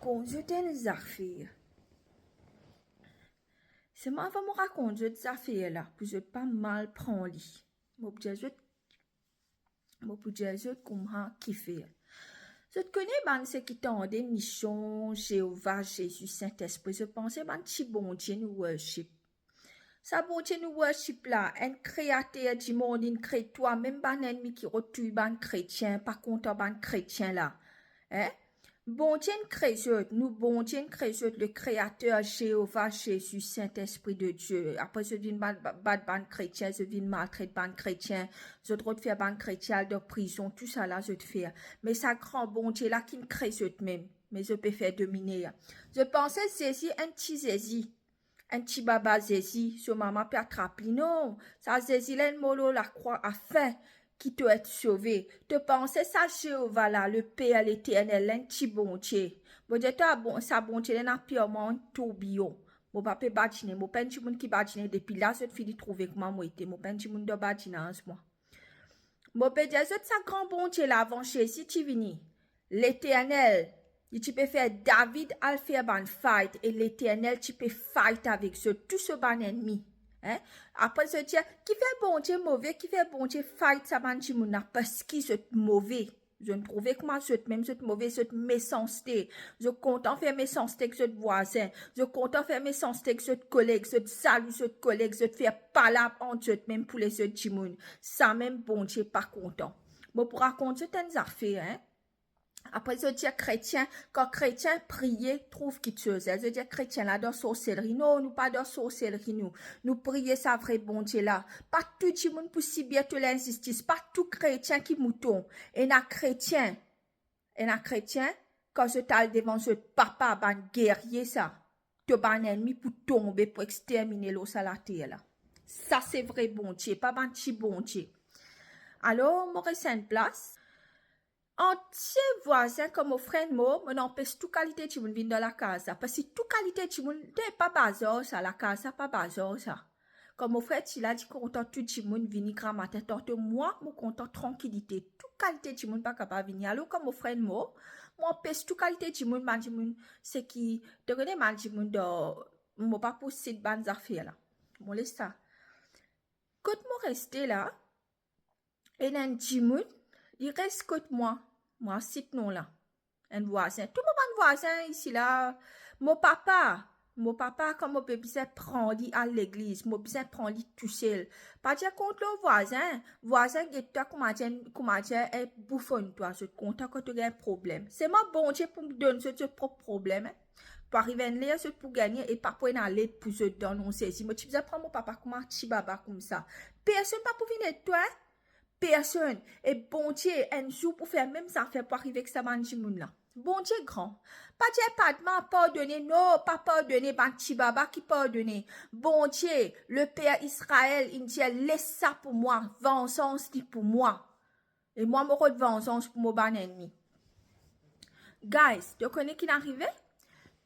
raconter des affaires. C'est moi qui vais me raconter des affaires là, pour je pas mal prendre li. Moi pour dire je comment kiffer. Je te connais ban ce qui t'ont des missions Jéhovah Jésus Saint-Esprit. Je pensais ban petit bon Dieu nous worship. Ça bon Dieu nous worship là, un créateur du monde, une crée toi même ban ennemi qui retue ban chrétien, pas content ban chrétien là. Hein? Bon Dieu crée nous bon Dieu crée le créateur Jéhovah Jésus Saint-Esprit de Dieu. Après je viens bad ban chrétien, je viens maltraiter ban chrétien, je dois faire ban chrétien de prison, tout ça là je te fais. Mais ça grand bon Dieu là qui me crée même, mais je peux faire dominer. Je pensais Jésus un petit Jésus. Un petit baba Jésus, sur maman peut attraper. Non, ça Jésus là molo la croix a fait qui doit être sauvé. Te penser ça Jéhovah là, le Père l'éternel, un petit bon Dieu. Bon Dieu, bon, ça bon Dieu, n'a purement tout bio. Mon papa batine, mon père moun qui batine depuis là, je fini trouver comment moi était. Mon père moun de batine en ce moment. Mon père dit, ça grand bon Dieu là, avant Jésus, tu vini. L'éternel. Et tu peux faire David al faire ban fight et l'éternel tu peux fight avec tout ce ban ennemi. Hein? Après ce dire qui fait bon Dieu mauvais, qui fait bon Dieu fight ça ban chimouna parce qu'il est mauvais. Je ne trouvais que moi même cette mauvais, cette méchanceté. Je content faire méchanceté que ce voisin. Je content faire méchanceté que ce collègue, ce salut ce collègue, ce faire palabre entre eux même pour les ce chimoun. Ça même bon Dieu pas content. Bon pour raconter certaines affaires hein. Après, je dis chrétien, quand chrétien prier, trouve qu'il te faisait. Je dis chrétien là, dans sorcellerie. Non, nous pas dans sorcellerie, nous. Nous prier ça vrai bon Dieu là. Pas tout le monde pour si bien te l'injustice. Pas tout chrétien qui mouton. Et na chrétien, quand je t'ai devant ce papa, ban guerrier ça. Te ban ennemi pour tomber, pour exterminer l'eau à la terre là. Ça c'est vrai bon Dieu, pas ban petit bon Dieu. Alors, moi reste en place. Entier voisin comme mon frère moi, on empêche toute qualité de monde venir dans la casa. Parce que toute qualité de monde n'est pas bazar ça, la casa pas bazar ça. Comme mon frère, il a dit content tout le monde venir grammater. Tantôt moi, mon content tranquillité. Toute qualité de monde pas capable venir. Alors comme mon frère moi empêche toute qualité de monde, c'est qui, de connaître man de monde, moi pas possible bonnes affaires là. Mon laisse ça. Quand moi resté là, et nan monde, il reste côté moi cite non là, un voisin. Tout le monde voisin ici là, mon papa, comme mon bébé prend à l'église, mon bébé prend tout seul. Pas dire contre le voisin qui toi comment dire est bouffon toi, je compte que tu as un problème. C'est moi bon Dieu pour me donner ce propre problème. Pour arriver à l'air, c'est pour gagner et pas pour aller pour se donner, on sait. Si moi tu prendre mon papa comme un petit baba comme ça, personne pas pour venir toi. Personne. Et bon Dieu, un jour pour faire même ça, faire pour arriver avec ça, man là. Bon Dieu grand. Pas dire pas de m'en pardonner, non, pas pardonner, petit baba qui pardonner. Bon Dieu, le Père Israël, il dit, laisse ça pour moi, vengeance dit pour moi. Et moi, je de vengeance pour mon bon ennemi. Guys, tu connais qui est arrivé?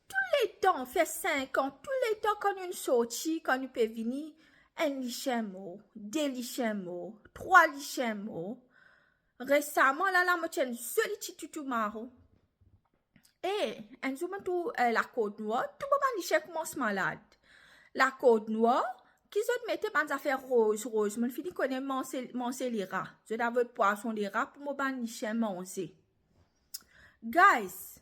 Tous les temps, on fait 5 ans, tous les temps, quand une sortie, quand on peut venir, un lichemo, 2 lichemo, 3 lichemo. Récemment, là, je me tiens une seule petite marron. Et, un jour, la Côte Noire, tout le monde lichem commence malade. La Côte Noire, qui se mettait dans des affaires rose. Je finis connaît manger les rats. Je d'avais poisson les rats pour me lichem manger. Guys,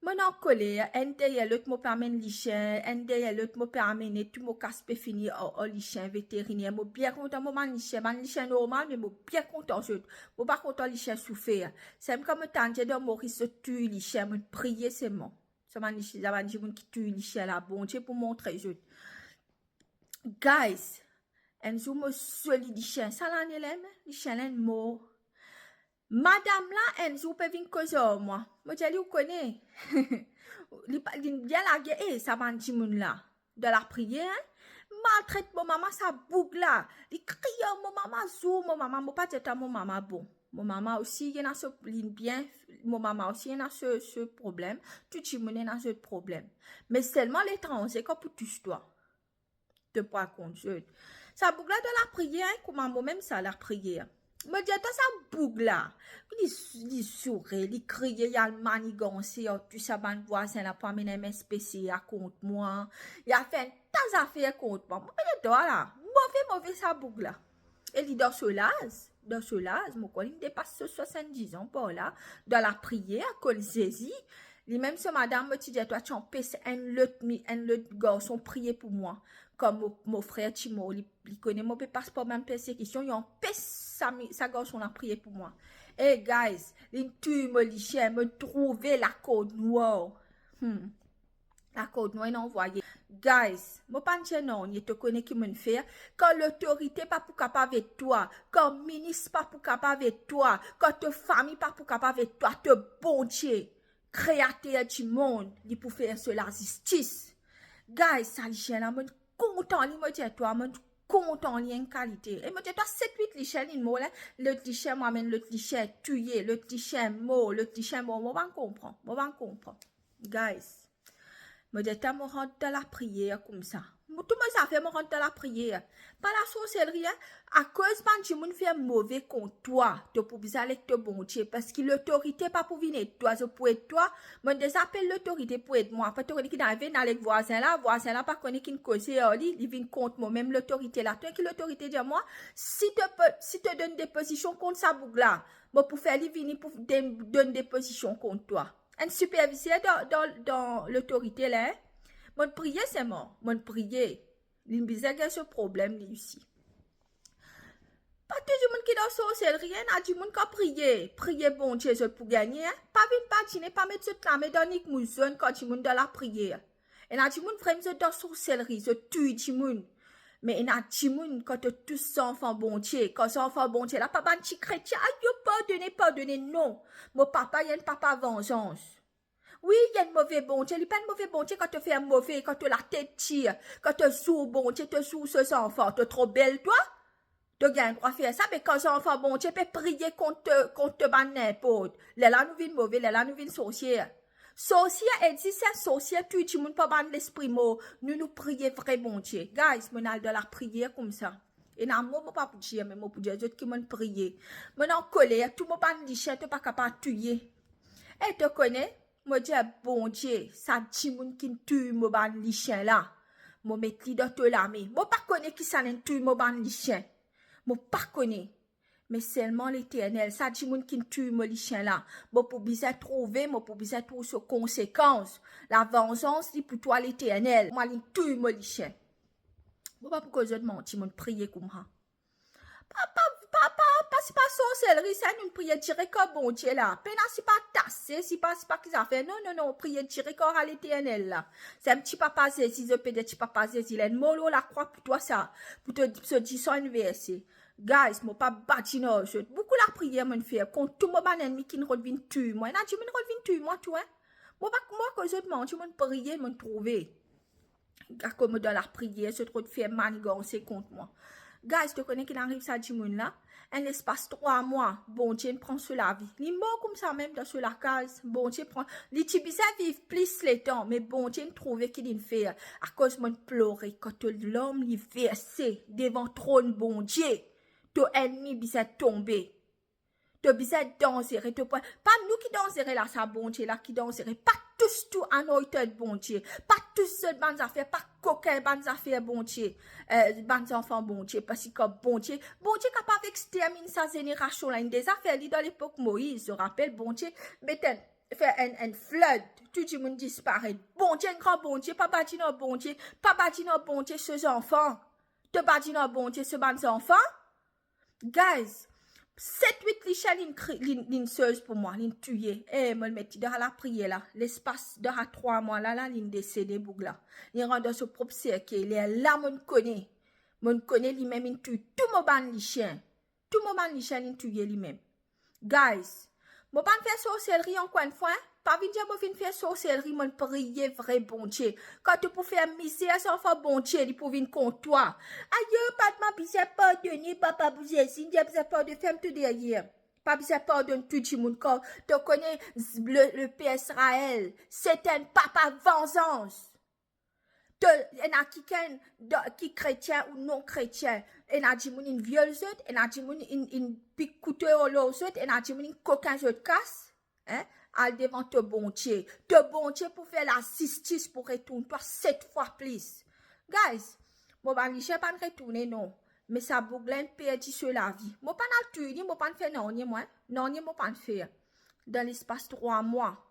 mon colère, un derrière l'autre me permet lichin, un derrière l'autre me permet tout mon casse peut finir au lichin vétérinaire. Je suis bien content, mon lichin normal, mais je suis bien content. Je suis pas content lichin souffert. C'est comme tant de Maurice tue lichin, je prier c'est mon. C'est mon lichin, c'est mon qui tue lichin là, bon Dieu pour montrer. Guys, un jour me solide lichin, ça l'en est là, lichin l'en mort. Madame là, un jour peut venir causer moi. Moi, je dis, vous connaissez. Il bien la guerre, ça m'a dit, là. De la prière, maltraite mon maman, ça boucle là. Il crie, mon maman, zou, mon maman, mon pas dire mon maman bon. Mon maman aussi, il y a ce bien, mon maman aussi, il y a ce problème. Tout le monde a ce problème. Mais seulement l'étranger, quand pour touche toi. De pas compte. Ça boucle de la prière, comment moi-même ça, la prière. Me dit, toi, ça bougle là. Il sourit, il crie, il a le manigancé, tout ça, ban voisin, là, pour amener mes spéciaux à contre moi. Il a fait un tas d'affaires contre moi. Moi, je dois là. Mauvais, ça bougle là. Et il dans ce l'âge, mon collègue, il dépasse 70 ans, par là, dans la prière, qu'on saisit. Lui-même, ce madame me dit, toi, tu en pèses un autre garçon prier pour moi. Comme mon frère Timo, il connaît mon passeport, même persécution, il en pèse sa garçon a prié pour moi. Hey, guys, il tue me lichet, me trouver la code noire. La code noire, il a envoyé. Guys, moi pas non, il te connaît qui me fait. Quand l'autorité pas pour capable avec toi, quand le ministre pas pour capable avec toi, quand ta famille pas pour capable avec toi, te bon Dieu, créateur du monde, il pour faire cela justice. Guys, ça lichet là, me content, il me dit toi, me content, il y a une qualité. Et me dit toi 7-8 lichet, il mot là, le lichet m'amène le lichet tué, le lichet mot, moi va comprendre, Guys. Me dit, me rentre dans la prière comme ça. Tout le monde ça fait me rentre dans la prière. Pas la sorcellerie, à cause de tu monde fait mauvais contre toi, tu peux besoin avec te bon Dieu, parce que l'autorité pas pour venir toi, je pour être toi, me désappelle l'autorité pour être moi. Fait que qui arrive avec voisin là pas connaît qui cause il vient contre moi, même l'autorité là. Toi qui l'autorité dit moi, si te donne des positions contre sa boucle là, moi pour faire il venir pour donner des positions contre toi. Un superviseur dans l'autorité là, mon prier c'est mort, mon prier. Il me disait ce problème ici. Pas tout le monde qui dans sorcellerie, rien a du monde qui a prier bon Dieu pour gagner. Pas une patiner, pas mettre ce clamer dans Nick Mouzon quand tu monde dans la prière. Et a du monde vraiment dans sorcellerie, se tue du monde. Mais il a du monde quand tu tous enfants bon Dieu, quand c'est enfant bon Dieu, là pas un petit chrétien, aïe, pardonner, non. Mon papa, il y a un papa vengeance. Oui, il y a un mauvais bon Dieu. Il n'y a pas un mauvais bon Dieu quand tu fais un mauvais, quand tu la tête tire, quand tu sous bon Dieu, tu sous ce enfant. Tu es trop belle, toi? Tu gagnes droit faire ça, mais quand c'est enfant bon Dieu, tu peux prier contre ban n'importe. Là, nous vîmes mauvais, là, nous vîmes sorcière. Sorcière, elle dit, c'est sorcière, tu ne peux pas ban l'esprit mot. Nous prions vrai bon Dieu. Guys, on a de la prière comme ça. Et non, moi, pas pour dire, mais moi pour dire, d'autres qui m'ont prié. Moi, en colère, tout le monde ban lichet, tu pas capable de tuer. Elle te connaît? Moi, dis, bon Dieu, ça dit moun qui tue mon ban lichet là. Moi, mets li dans te l'ami. Moi, pas connaît qui ça tue mon ban lichet. Moi, pas connaît. Mais seulement l'éternel, ça dit moun qui tue mon lichet là. Moi, pour bien trouver, moi, pour bien trouver ses conséquences. La vengeance, dit pour toi l'éternel. Moi, il tue mon lichet. Moi, pas pour que je te menti, mon prier comme ça. Papa, c'est pas sorcellerie, c'est une prière tirée comme bon Dieu là. Pena, c'est pas tassé, c'est pas qu'ils ont fait. Non, prière tirée comme à l'éternel là. C'est un petit papa Zézi, je peux dire petit papa Zézi. Il a une molo la croix pour toi ça. Pour te dire ça un verset. Guys, moi pas bâti non. Beaucoup la prière, mon frère. Contre tout mon ennemi qui ne revient tuer. Moi, tu me revient tuer, moi, tu vois. Moi, que je demande, tu me prier, me trouver. Comme dans la prière, je trouve de faire manigancer contre moi. Guys, tu connais qu'il arrive ça du monde là? En l'espace 3 mois, bon Dieu prend sur la vie. Il mort comme ça même dans sur la case. Bon Dieu prend. Les tibisa vivent plus les temps, mais bon Dieu trouve qu'il fait à cause de pleurer quand l'homme lui versé devant trône bon Dieu. Ton ennemi bisa tomber. Tu bisa danser. Pas nous qui danserait là, ça bon Dieu là qui danserait. Pas tous tout anointed bon Dieu. Pas tous ceux bonnes affaires, pas coquin bonnes affaires bon Dieu. Bonnes enfants bon Dieu. Parce que bon Dieu capable d'exterminer sa génération là. Une des affaires dans l'époque Moïse, je rappelle bon Dieu, fait un flood. Tout le monde disparaît. Bon Dieu, un grand bon Dieu. Papa dit non bon Dieu. Papa dit non bon Dieu, ces enfants. Tu pas dit non bon Dieu, ces bonnes enfants. Guys. 7-8 lichelles linceuse pour moi, l'in tué. Eh, me le metti dans la prière là. L'espace de 3 mois là, l'in décédé boug là. Il rend dans ce propre cercle. Il est là, mon connaît. Mon connaît lui-même, il tue tout mon ban lichien. Tout mon ban lichien, il tue lui-même. Guys, mon ban fait sorcellerie encore une fois. Pas vite dire, mon faire sorcellerie, mon prier vrai bon Dieu. Quand tu peux faire misère, ça fait bon Dieu, il peut venir contre toi. Aïe, pas de ma bizarre pardonner, papa, vous êtes si, j'ai pas de faire tout derrière. Pas bizarre pardonner tout le monde. Quand tu connais le Père Israël, c'est un papa vengeance. En a qui chrétien ou non chrétien, en a dit moun in viol zot, en a dit moun in pic couteau lo zot, en a dit moun in coquin zot casse, hein, al devant te bon Dieu pour faire la justice pour retourner toi 7 fois plus. Guys, moi pas ni pas retourner non, mais ça bouglen perdu sur la vie. Moi pas na tuer ni moi pas faire non ni moi pas faire dans l'espace 3 mois.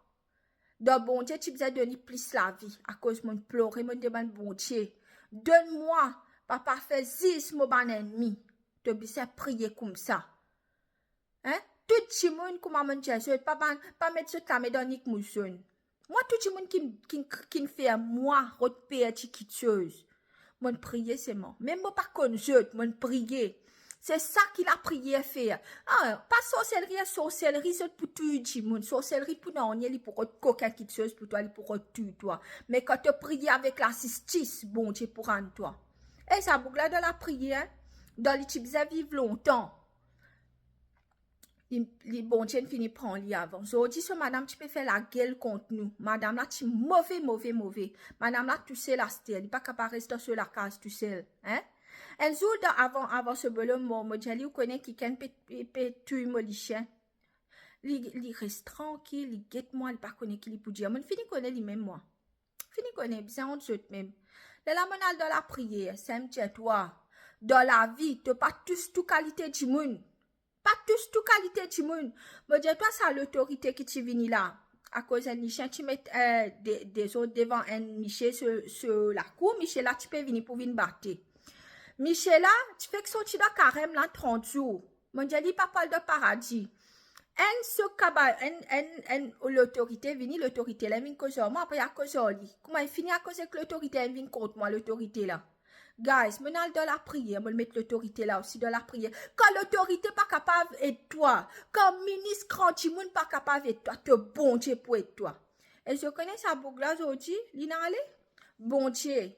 Donc, bon Dieu, tu me donné plus la vie à cause de mon pleurer, mon demande, bon Dieu. Donne-moi, papa fait 10 mon ban ennemi. Tu peux prier comme ça. Hein? Tout le monde, comme mon Dieu, pas mettre ce camé dans Nick Mousson. Moi, tout le monde qui fait moi, repère, qui chose. Mon prier, c'est moi. Même moi, pas connaître, mon prier. C'est ça qu'il a prié faire. Ah, pas sorcellerie, c'est pour tuer du monde. Sorcellerie pour non, il pour coquin qui chose pour toi, il pour tuer toi. Mais quand tu pries avec la justice, bon Dieu pour rendre toi. Et ça boucle de la prière, dans les types à vivre longtemps. Les bon Dieu finit prendre lui avant. Je dis madame, tu peux faire la gueule contre nous. Madame là, tu mauvais. Madame là, tu sais la stèle. Il n'est pas capable de rester sur la case, tu sais. Hein? Un jour avant ce belum mon jali ou connaît qui can peut tuer mon chien. Il reste tranquille, il guette moi, il pas connaît qui il peut dire. Mon fini connaît lui même moi. Fini connaît bien on saute même. De la monale de la prière, c'est me dire toi dans la vie, tu pas tous tout qualité du monde. Pas tous tout qualité du monde. Me dire toi ça l'autorité qui tu vini là. À cause d'un chien, tu mets des autres devant un Michel sur la cour, Michel là tu peux venir pour venir battre. Michela, tu fais que sortir de carême là 30 jours. Mon Dieu, il pas parle de paradis. L'autorité vini, l'autorité là, vient cause moi, après à cause lui. Comment il finit à cause que l'autorité vient contre moi, l'autorité là. Guys, menal de la prière, me mettre l'autorité là aussi de la prière. Quand l'autorité pas capable de toi, quand ministre Crantimoun pas capable de toi, te bon Dieu pour être toi. Et je connais ça bougla aujourd'hui, l'inale? Bon Dieu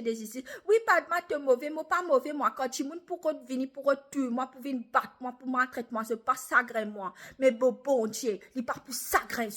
des ici. Oui, pas de te mauvais, moi pas mauvais, moi, quand tu moun pour venir pour tuer, moi pour venir battre, moi pour maltraiter, moi, c'est pas sacré, moi. Mais bon Dieu, il pas pour sacré,